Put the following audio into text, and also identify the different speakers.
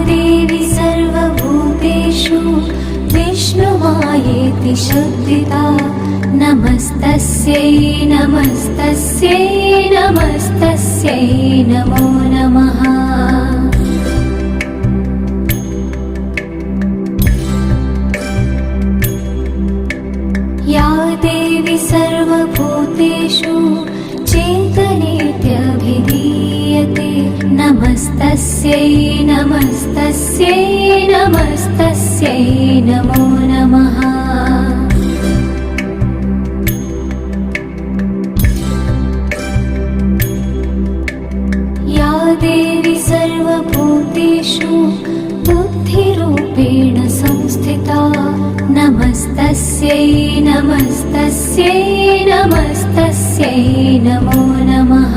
Speaker 1: देवी सर्वभूतेषु विष्णुमायेति शुद्धिता नमस्तस्यै नमस्तस्यै नमस्तस्यै नमो नमः। या देवी सर्वभूतेषु चेतनेत्यभिधीयते नमस्तस्यै नमस्तस्यै नमस्तस्यै नमो नमः। या देवी सर्वभूतेषु बुद्धिरूपेण संस्थिता नमस्तस्यै नमस्तस्यै नमस्तस्यै नमो नमः।